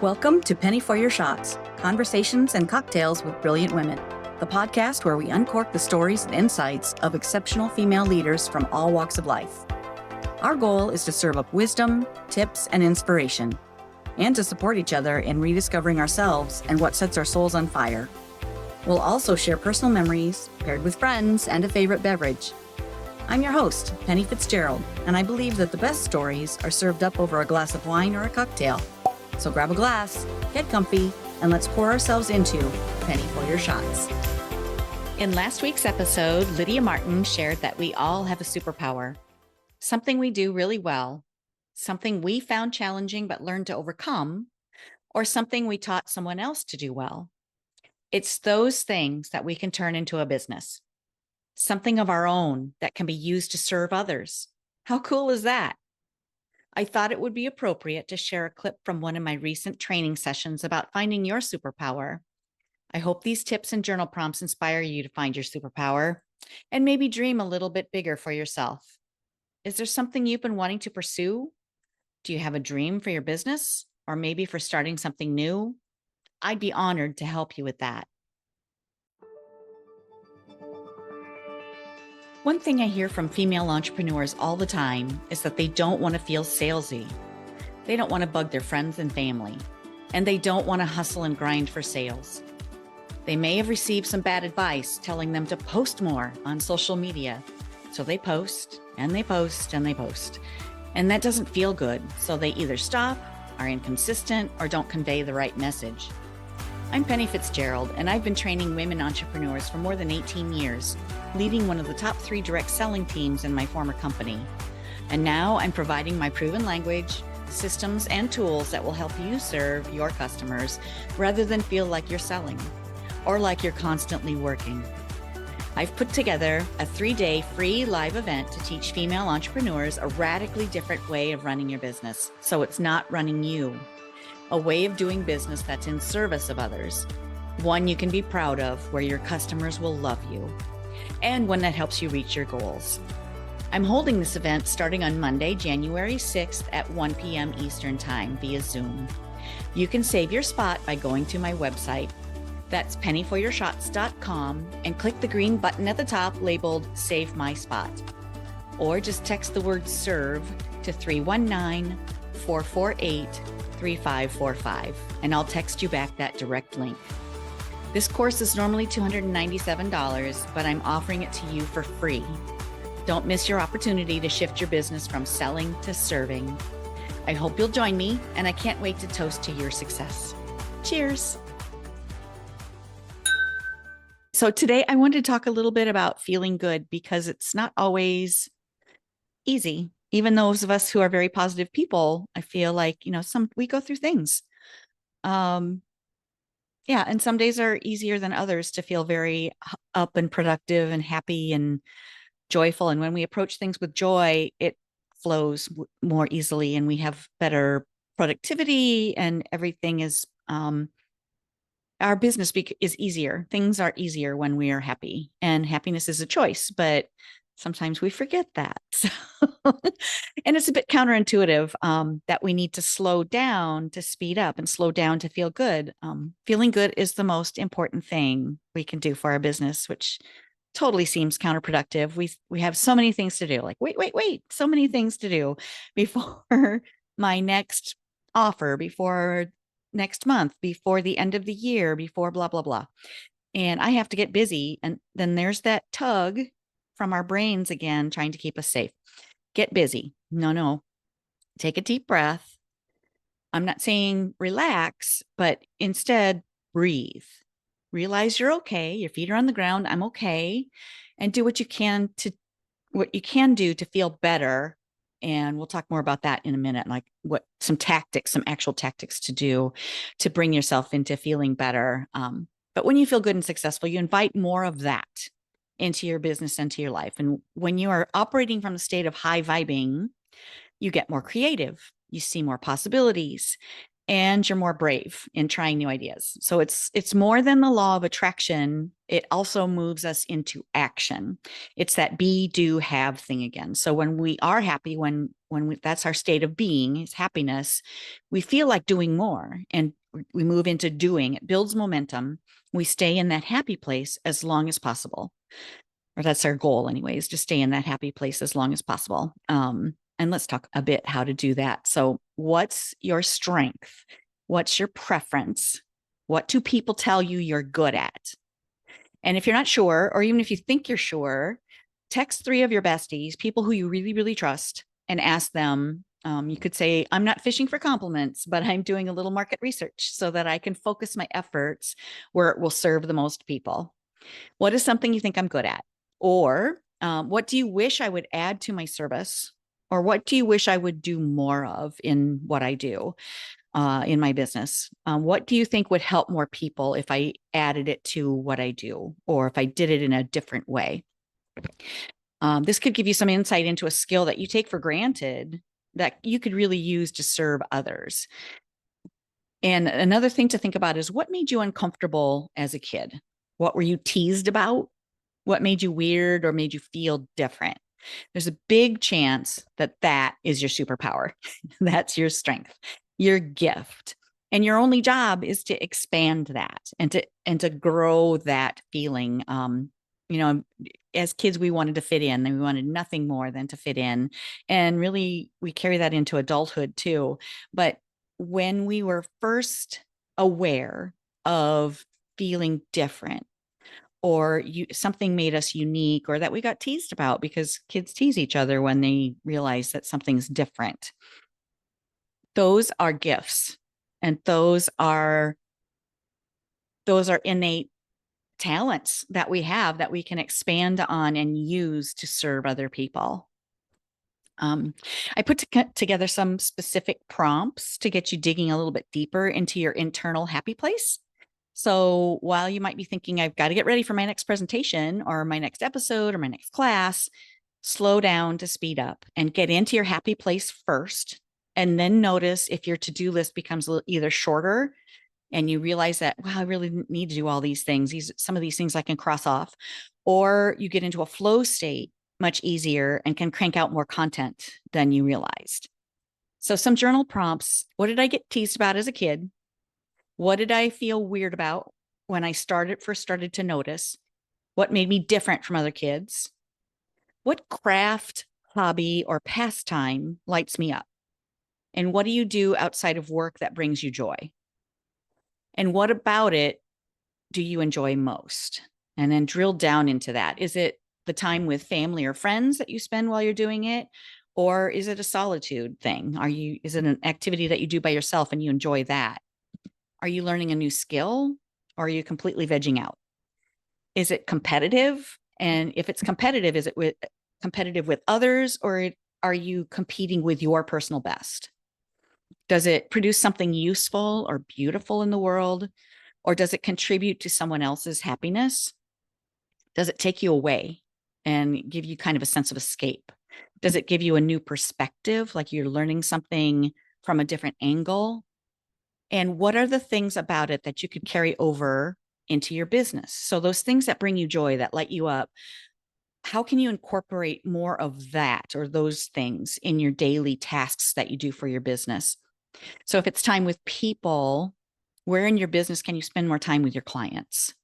Welcome to Penny for Your Shots, Conversations and Cocktails with Brilliant Women, the podcast where we uncork the stories and insights of exceptional female leaders from all walks of life. Our goal is to serve up wisdom, tips, and inspiration, and to support each other in rediscovering ourselves and what sets our souls on fire. We'll also share personal memories, paired with friends and a favorite beverage. I'm your host, Penny Fitzgerald, and I believe that the best stories are served up over a glass of wine or a cocktail. So grab a glass, get comfy, and let's pour ourselves into Penny for Your Shots. In last week's episode, Lydia Martin shared that we all have a superpower, something we do really well, something we found challenging but learned to overcome, or something we taught someone else to do well. It's those things that we can turn into a business, something of our own that can be used to serve others. How cool is that? I thought it would be appropriate to share a clip from one of my recent training sessions about finding your superpower. I hope these tips and journal prompts inspire you to find your superpower and maybe dream a little bit bigger for yourself. Is there something you've been wanting to pursue? Do you have a dream for your business or maybe for starting something new? I'd be honored to help you with that. One thing I hear from female entrepreneurs all the time is that they don't want to feel salesy. They don't want to bug their friends and family, and they don't want to hustle and grind for sales. They may have received some bad advice telling them to post more on social media. So they post and they post and they post. And that doesn't feel good. So they either stop, are inconsistent, or don't convey the right message. I'm Penny Fitzgerald, and I've been training women entrepreneurs for more than 18 years, leading one of the top 3 direct selling teams in my former company. And now I'm providing my proven language, systems, and tools that will help you serve your customers rather than feel like you're selling or like you're constantly working. I've put together a 3-day free live event to teach female entrepreneurs a radically different way of running your business, so it's not running you. A way of doing business that's in service of others, one you can be proud of, where your customers will love you, and one that helps you reach your goals. I'm holding this event starting on Monday, January 6th at 1 p.m. Eastern Time via Zoom. You can save your spot by going to my website. That's pennyforyourshots.com and click the green button at the top labeled Save My Spot. Or just text the word SERVE to 319-448-3545, and I'll text you back that direct link. This course is normally $297, but I'm offering it to you for free. Don't miss your opportunity to shift your business from selling to serving. I hope you'll join me, and I can't wait to toast to your success. Cheers. So today I wanted to talk a little bit about feeling good because it's not always easy. Even those of us who are very positive people, I feel like, we go through things. And some days are easier than others to feel very up and productive and happy and joyful. And when we approach things with joy, it flows more easily and we have better productivity and everything is, our business is easier. Things are easier when we are happy, and happiness is a choice, but sometimes we forget that. And it's a bit counterintuitive that we need to slow down to speed up and slow down to feel good. Feeling good is the most important thing we can do for our business, which totally seems counterproductive. We have so many things to do. Like, wait, so many things to do before my next offer, before next month, before the end of the year, before blah, blah, blah. And I have to get busy. And then there's that tug from our brains again, trying to keep us safe. Get busy. No. Take a deep breath. I'm not saying relax, but instead breathe. Realize you're okay. Your feet are on the ground. I'm okay. And do what you can do to feel better. And we'll talk more about that in a minute, like some actual tactics to do to bring yourself into feeling better. But when you feel good and successful, you invite more of that into your business and to your life. And when you are operating from a state of high vibing, you get more creative, you see more possibilities, and you're more brave in trying new ideas. So it's more than the law of attraction. It also moves us into action. It's that be, do, have thing again. So when we are happy, when that's our state of being, is happiness, we feel like doing more, and we move into doing. It builds momentum. We stay in that happy place as long as possible, or that's our goal anyways, to stay in that happy place as long as possible. And let's talk a bit how to do that. So what's your strength? What's your preference? What do people tell you you're good at? And if you're not sure, or even if you think you're sure, text 3 of your besties, people who you really, really trust, and ask them. You could say, I'm not fishing for compliments, but I'm doing a little market research so that I can focus my efforts where it will serve the most people. What is something you think I'm good at? Or what do you wish I would add to my service? Or what do you wish I would do more of in what I do in my business? What do you think would help more people if I added it to what I do, or if I did it in a different way? This could give you some insight into a skill that you take for granted that you could really use to serve others. And another thing to think about is, what made you uncomfortable as a kid? What were you teased about? What made you weird or made you feel different? There's a big chance that that is your superpower. That's your strength, your gift. And your only job is to expand that and to grow that feeling. As kids, we wanted to fit in, and we wanted nothing more than to fit in. And really, we carry that into adulthood too. But when we were first aware of feeling different, or something made us unique, or that we got teased about, because kids tease each other when they realize that something's different. Those are gifts, and those are innate talents that we have that we can expand on and use to serve other people. I put together some specific prompts to get you digging a little bit deeper into your internal happy place. So while you might be thinking, I've got to get ready for my next presentation or my next episode or my next class, slow down to speed up and get into your happy place first. And then notice if your to-do list becomes either shorter and you realize that, wow, I really need to do all these things. Some of these things I can cross off, or you get into a flow state much easier and can crank out more content than you realized. So some journal prompts. What did I get teased about as a kid? What did I feel weird about when I first started to notice? What made me different from other kids? What craft, hobby, or pastime lights me up? And what do you do outside of work that brings you joy? And what about it do you enjoy most? And then drill down into that. Is it the time with family or friends that you spend while you're doing it? Or is it a solitude thing? Is it an activity that you do by yourself and you enjoy that? Are you learning a new skill, or are you completely vegging out? Is it competitive? And if it's competitive, is it competitive with others, or are you competing with your personal best? Does it produce something useful or beautiful in the world, or does it contribute to someone else's happiness? Does it take you away and give you kind of a sense of escape? Does it give you a new perspective, like you're learning something from a different angle? And what are the things about it that you could carry over into your business? So those things that bring you joy, that light you up, how can you incorporate more of that or those things in your daily tasks that you do for your business? So if it's time with people, where in your business can you spend more time with your clients?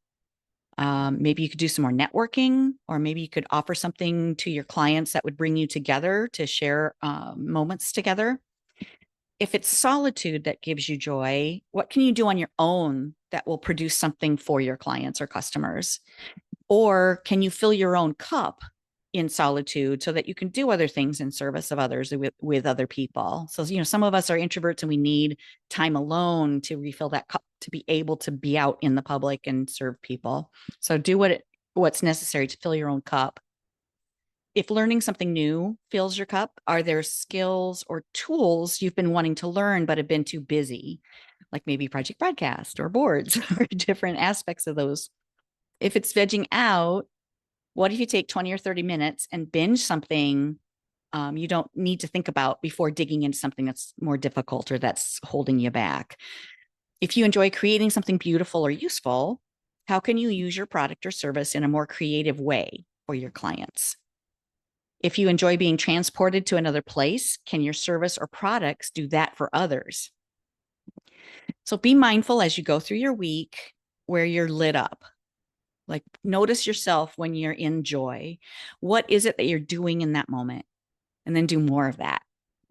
Maybe you could do some more networking, or maybe you could offer something to your clients that would bring you together to share moments together. If it's solitude that gives you joy, what can you do on your own that will produce something for your clients or customers? Or can you fill your own cup in solitude so that you can do other things in service of others with other people? So, some of us are introverts and we need time alone to refill that cup to be able to be out in the public and serve people. So do what's necessary to fill your own cup. If learning something new fills your cup, are there skills or tools you've been wanting to learn but have been too busy, like maybe Project Broadcast or boards or different aspects of those? If it's vegging out, what if you take 20 or 30 minutes and binge something you don't need to think about before digging into something that's more difficult or that's holding you back? If you enjoy creating something beautiful or useful, how can you use your product or service in a more creative way for your clients? If you enjoy being transported to another place, can your service or products do that for others? So be mindful as you go through your week where you're lit up. Like notice yourself when you're in joy. What is it that you're doing in that moment? And then do more of that,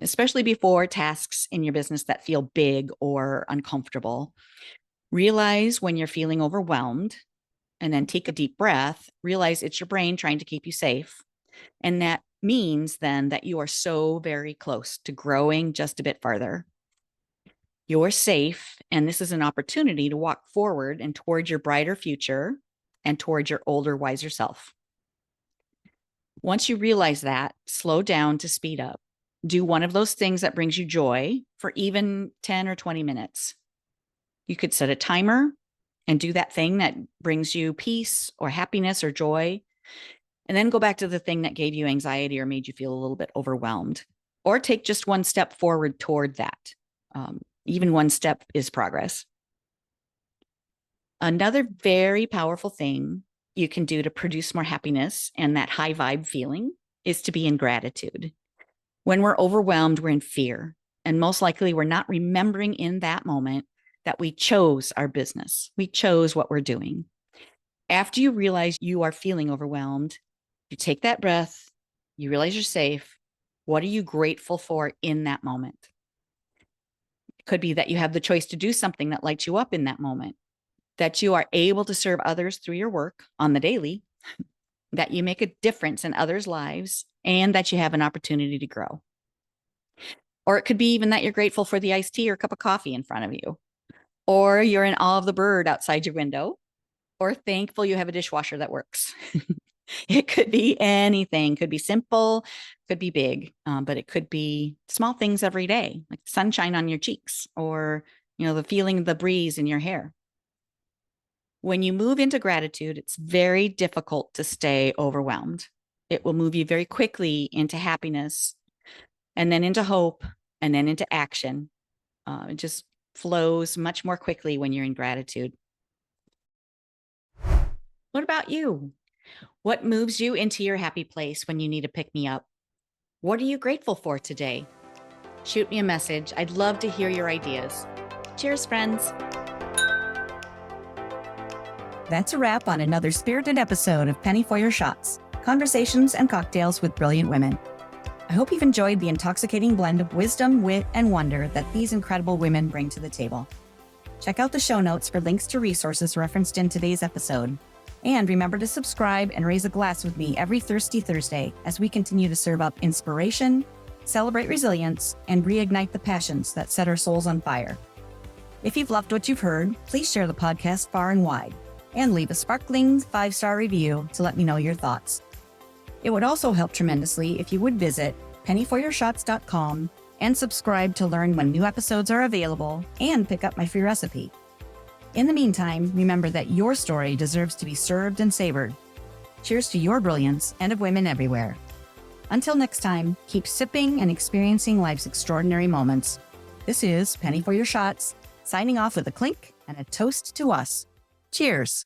especially before tasks in your business that feel big or uncomfortable. Realize when you're feeling overwhelmed and then take a deep breath. Realize it's your brain trying to keep you safe. And that means then that you are so very close to growing just a bit farther. You're safe, and this is an opportunity to walk forward and towards your brighter future and towards your older, wiser self. Once you realize that, slow down to speed up. Do one of those things that brings you joy for even 10 or 20 minutes. You could set a timer and do that thing that brings you peace or happiness or joy, and then go back to the thing that gave you anxiety or made you feel a little bit overwhelmed, or take just one step forward toward that. Even one step is progress. Another very powerful thing you can do to produce more happiness and that high vibe feeling is to be in gratitude. When we're overwhelmed, we're in fear. And most likely we're not remembering in that moment that we chose our business. We chose what we're doing. After you realize you are feeling overwhelmed, you take that breath, you realize you're safe. What are you grateful for in that moment? It could be that you have the choice to do something that lights you up in that moment, that you are able to serve others through your work on the daily, that you make a difference in others' lives, and that you have an opportunity to grow. Or it could be even that you're grateful for the iced tea or cup of coffee in front of you, or you're in awe of the bird outside your window, or thankful you have a dishwasher that works. It could be anything, could be simple, could be big, but it could be small things every day, like sunshine on your cheeks, or the feeling of the breeze in your hair. When you move into gratitude, it's very difficult to stay overwhelmed. It will move you very quickly into happiness, and then into hope, and then into action. It just flows much more quickly when you're in gratitude. What about you? What moves you into your happy place when you need to pick me up? What are you grateful for today? Shoot me a message. I'd love to hear your ideas. Cheers, friends. That's a wrap on another spirited episode of Penny for Your Shots, Conversations and Cocktails with Brilliant Women. I hope you've enjoyed the intoxicating blend of wisdom, wit, and wonder that these incredible women bring to the table. Check out the show notes for links to resources referenced in today's episode. And remember to subscribe and raise a glass with me every Thirsty Thursday as we continue to serve up inspiration, celebrate resilience, and reignite the passions that set our souls on fire. If you've loved what you've heard, please share the podcast far and wide and leave a sparkling 5-star review to let me know your thoughts. It would also help tremendously if you would visit pennyforyourshots.com and subscribe to learn when new episodes are available and pick up my free recipe. In the meantime, remember that your story deserves to be served and savored. Cheers to your brilliance and of women everywhere. Until next time, keep sipping and experiencing life's extraordinary moments. This is Penny for Your Shots, signing off with a clink and a toast to us. Cheers.